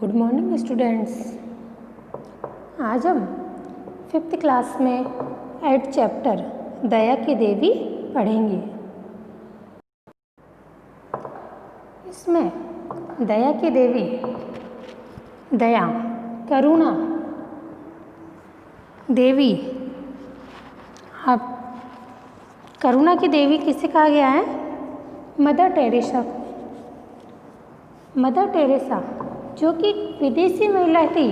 Good morning students. आज हम 5th class में 8th चैप्टर दया की देवी पढ़ेंगे। इसमें दया की देवी दया, करुणा देवी। अब करुणा की देवी किसे कहा गया है? मदर टेरेसा को। मदर टेरेसा जो कि विदेशी महिला थी,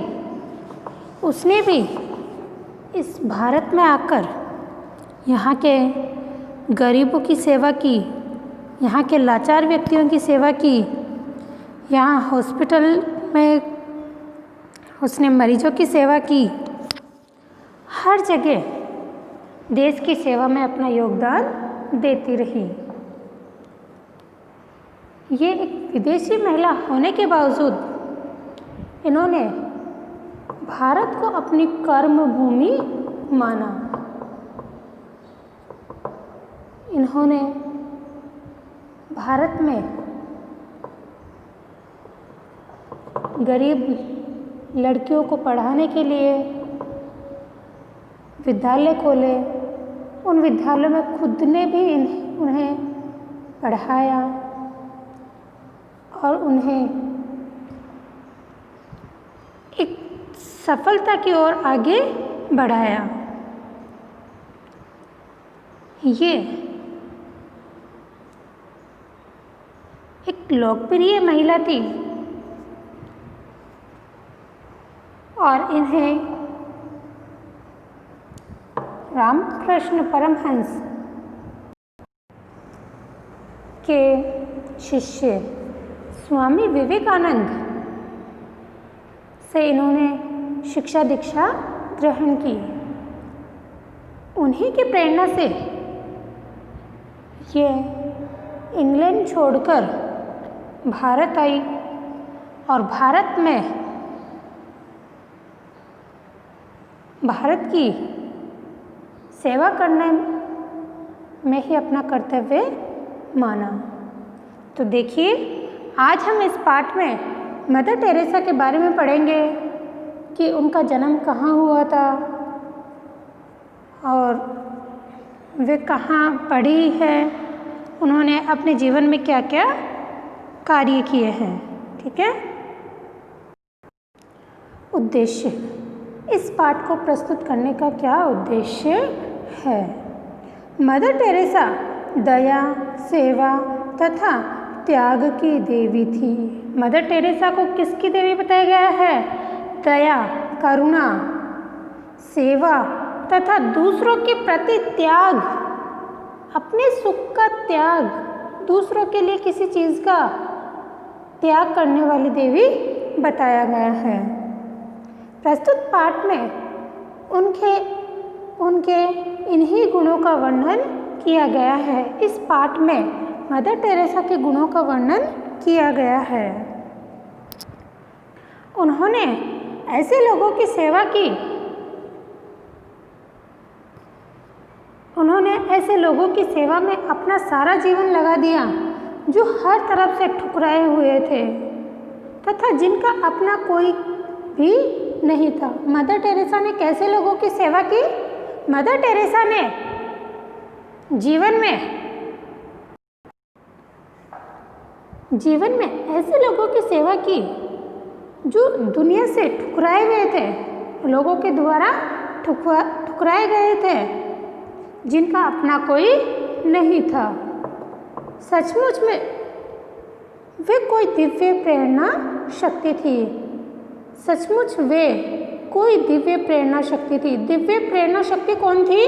उसने भी इस भारत में आकर यहाँ के गरीबों की सेवा की, यहाँ के लाचार व्यक्तियों की सेवा की। यहाँ हॉस्पिटल में उसने मरीजों की सेवा की। हर जगह देश की सेवा में अपना योगदान देती रही। ये एक विदेशी महिला होने के बावजूद इन्होंने भारत को अपनी कर्म भूमि माना। इन्होंने भारत में गरीब लड़कियों को पढ़ाने के लिए विद्यालय खोले। उन विद्यालयों में खुद ने भी उन्हें पढ़ाया और उन्हें एक सफलता की ओर आगे बढ़ाया। ये एक लोकप्रिय महिला थी और इन्हें रामकृष्ण परमहंस के शिष्य स्वामी विवेकानंद से इन्होंने शिक्षा दीक्षा ग्रहण की। उन्हीं की प्रेरणा से ये इंग्लैंड छोड़कर भारत आई और भारत में भारत की सेवा करने में ही अपना कर्तव्य माना। तो देखिए, आज हम इस पाठ में मदर टेरेसा के बारे में पढ़ेंगे कि उनका जन्म कहाँ हुआ था और वे कहाँ पढ़ी है, उन्होंने अपने जीवन में क्या क्या कार्य किए हैं। ठीक है। उद्देश्य, इस पाठ को प्रस्तुत करने का क्या उद्देश्य है? मदर टेरेसा दया, सेवा तथा त्याग की देवी थी। मदर टेरेसा को किसकी देवी बताया गया है? दया, करुणा, सेवा तथा दूसरों के प्रति त्याग, अपने सुख का त्याग, दूसरों के लिए किसी चीज़ का त्याग करने वाली देवी बताया गया है। प्रस्तुत पाठ में उनके इन्हीं गुणों का वर्णन किया गया है। इस पाठ में मदर टेरेसा के गुणों का वर्णन किया गया है। उन्होंने ऐसे लोगों की सेवा की, उन्होंने ऐसे लोगों की सेवा में अपना सारा जीवन लगा दिया जो हर तरफ से ठुकराए हुए थे तथा जिनका अपना कोई भी नहीं था। मदर टेरेसा ने कैसे लोगों की सेवा की? मदर टेरेसा ने जीवन में ऐसे लोगों की सेवा की जो दुनिया से ठुकराए गए थे, लोगों के द्वारा ठुकराए गए थे, जिनका अपना कोई नहीं था। सचमुच में वे कोई दिव्य प्रेरणा शक्ति थी। सचमुच वे कोई दिव्य प्रेरणा शक्ति थी। दिव्य प्रेरणा शक्ति कौन थी?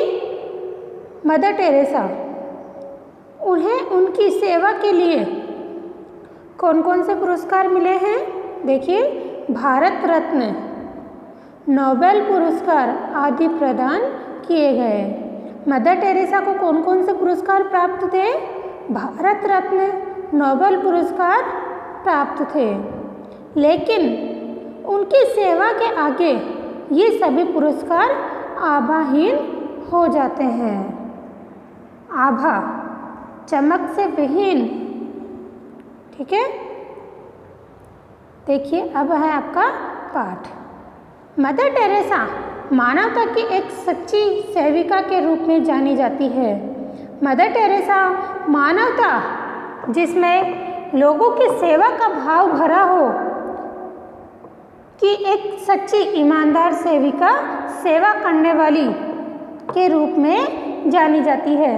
Mother Teresa. उन्हें उनकी सेवा के लिए कौन कौन से पुरस्कार मिले हैं? देखिए, भारत रत्न, नोबेल पुरस्कार आदि प्रदान किए गए। मदर टेरेसा को कौन कौन से पुरस्कार प्राप्त थे? भारत रत्न, नोबेल पुरस्कार प्राप्त थे। लेकिन उनकी सेवा के आगे ये सभी पुरस्कार आभाहीन हो जाते हैं। आभा, चमक से विहीन। ठीक है। देखिए अब है आपका पाठ। मदर टेरेसा मानवता की एक सच्ची सेविका के रूप में जानी जाती है। मदर टेरेसा मानवता जिसमें लोगों की सेवा का भाव भरा हो कि एक सच्ची ईमानदार सेविका सेवा करने वाली के रूप में जानी जाती है।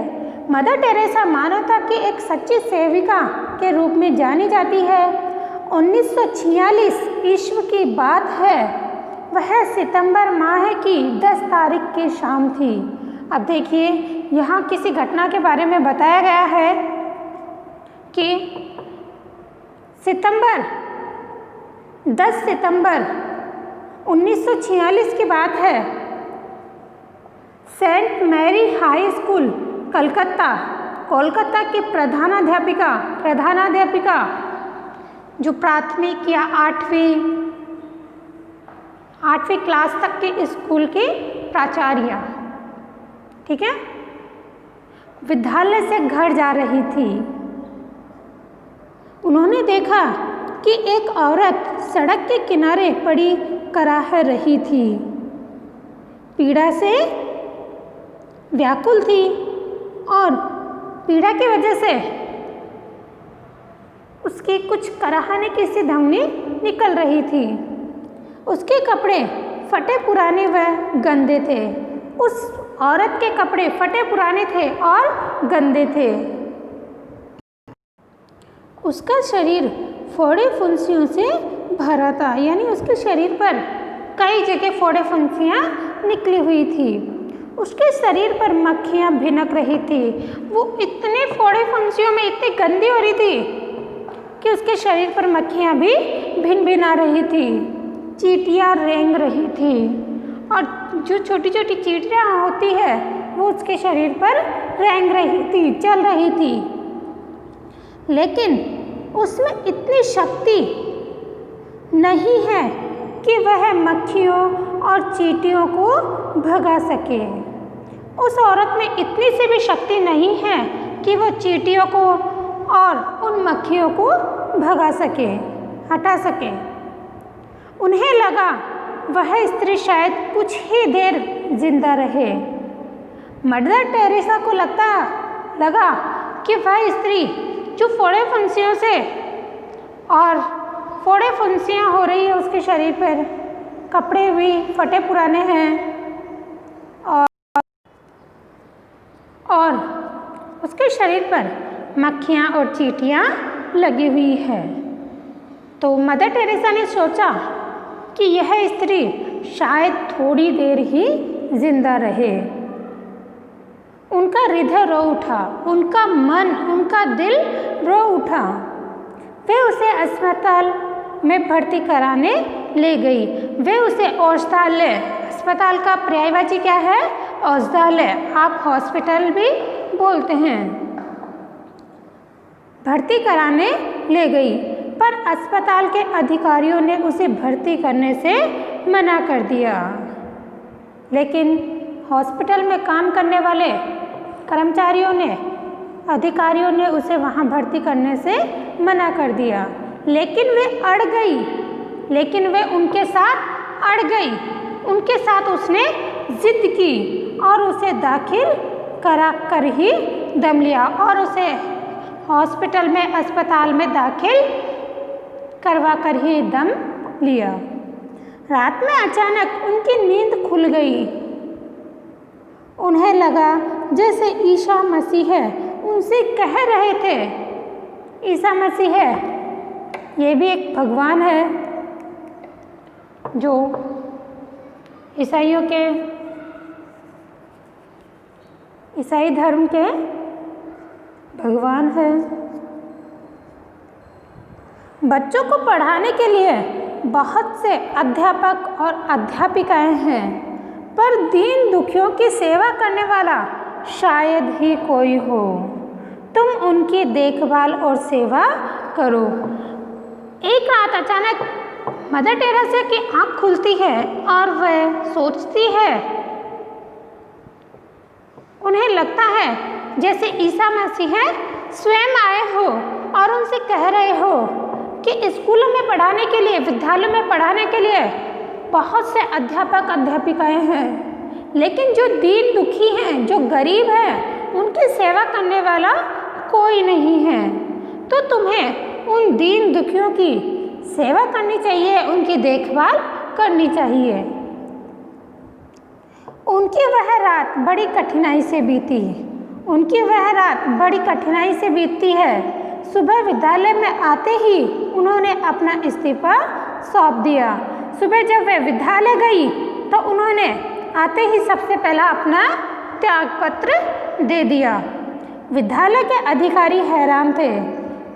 मदर टेरेसा मानवता की एक सच्ची सेविका के रूप में जानी जाती है। 1946 ईस्वी की बात है। वह सितंबर माह की 10 तारीख की शाम थी। अब देखिए यहाँ किसी घटना के बारे में बताया गया है कि 10 सितंबर 1946 की बात है। Saint Mary high school Kolkata की प्रधानाध्यापिका जो प्राथमिक या 8वीं क्लास तक के स्कूल की प्राचार्य, ठीक है, विद्यालय से घर जा रही थी। उन्होंने देखा कि एक औरत सड़क के किनारे पड़ी कराह रही थी, पीड़ा से व्याकुल थी और पीड़ा की वजह से उसकी कुछ कराहने की सी धमनी निकल रही थी। उसके कपड़े फटे पुराने व गंदे थे। उस औरत के कपड़े फटे पुराने थे और गंदे थे। उसका शरीर फोड़े फुंसियों से भरा था, यानी उसके शरीर पर कई जगह फोड़े फुंसियाँ निकली हुई थी। उसके शरीर पर मक्खियाँ भिनक रही थी। वो इतने फोड़े फुंसियों में इतनी गंदी हो रही थी कि उसके शरीर पर मक्खियाँ भी भिन-भिना रही थी, चींटियाँ रेंग रही थी और जो छोटी छोटी चींटियाँ होती है वो उसके शरीर पर रेंग रही थी, चल रही थी। लेकिन उसमें इतनी शक्ति नहीं है कि वह मक्खियों और चींटियों को भगा सके। उस औरत में इतनी सी भी शक्ति नहीं है कि वो चींटियों को और उन मक्खियों को भगा सके, हटा सके। उन्हें लगा वह स्त्री शायद कुछ ही देर जिंदा रहे। मदर टेरेसा को लगा कि वह स्त्री जो फोड़े फुंसियों से और फोड़े फुंसियाँ हो रही है उसके शरीर पर, कपड़े भी फटे पुराने हैं और उसके शरीर पर मक्खियाँ और चींटियाँ लगी हुई है। तो मदर टेरेसा ने सोचा कि यह स्त्री शायद थोड़ी देर ही जिंदा रहे। उनका हृदय रो उठा, उनका मन, उनका दिल रो उठा। वे उसे अस्पताल में भर्ती कराने ले गई। वे उसे औषधालय, अस्पताल का पर्यायवाची क्या है? औषधालय, आप हॉस्पिटल भी बोलते हैं, भर्ती कराने ले गई। पर अस्पताल के अधिकारियों ने उसे भर्ती करने से मना कर दिया। लेकिन हॉस्पिटल में काम करने वाले कर्मचारियों ने, अधिकारियों ने उसे वहाँ भर्ती करने से मना कर दिया। लेकिन वे अड़ गई, लेकिन वे उनके साथ अड़ गई। उनके साथ उसने जिद की और उसे दाखिल करा कर ही दम लिया और उसे हॉस्पिटल में, अस्पताल में दाखिल करवा कर ही दम लिया। रात में अचानक उनकी नींद खुल गई। उन्हें लगा जैसे ईसा मसीह उनसे कह रहे थे, ईसा मसीह ये भी एक भगवान है जो ईसाई धर्म के भगवान है। बच्चों को पढ़ाने के लिए बहुत से अध्यापक और अध्यापिकाएं हैं, पर दीन दुखियों की सेवा करने वाला शायद ही कोई हो। तुम उनकी देखभाल और सेवा करो। एक रात अचानक मदर टेरेसा की आँख खुलती है और वह सोचती है, उन्हें लगता है जैसे ईसा मसीह स्वयं आए हो और उनसे कह रहे हो कि स्कूलों में पढ़ाने के लिए, विद्यालयों में पढ़ाने के लिए बहुत से अध्यापक अध्यापिकाएं हैं, लेकिन जो दीन दुखी हैं, जो गरीब हैं, उनकी सेवा करने वाला कोई नहीं है। तो तुम्हें उन दीन दुखियों की सेवा करनी चाहिए, उनकी देखभाल करनी चाहिए। उनकी वह रात बड़ी कठिनाई से बीती, उनकी वह रात बड़ी कठिनाई से बीतती है। सुबह विद्यालय में आते ही उन्होंने अपना इस्तीफा सौंप दिया। सुबह जब वे विद्यालय गई तो उन्होंने आते ही सबसे पहला अपना त्यागपत्र दे दिया। विद्यालय के अधिकारी हैरान थे,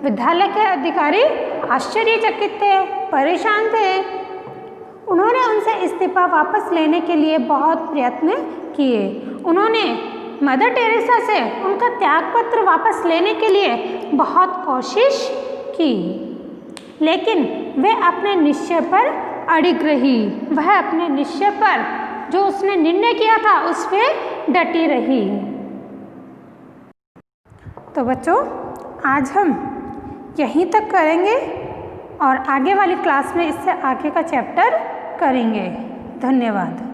विद्यालय के अधिकारी आश्चर्यचकित थे, परेशान थे। उन्होंने उनसे इस्तीफा वापस लेने के लिए बहुत प्रयत्न किए। उन्होंने मदर टेरेसा से उनका त्यागपत्र वापस लेने के लिए बहुत कोशिश की, लेकिन वे अपने निश्चय पर अड़िग रही। वह अपने निश्चय पर, जो उसने निर्णय किया था, उस पर डटी रही। तो बच्चों, आज हम यहीं तक करेंगे और आगे वाली क्लास में इससे आगे का चैप्टर करेंगे। धन्यवाद।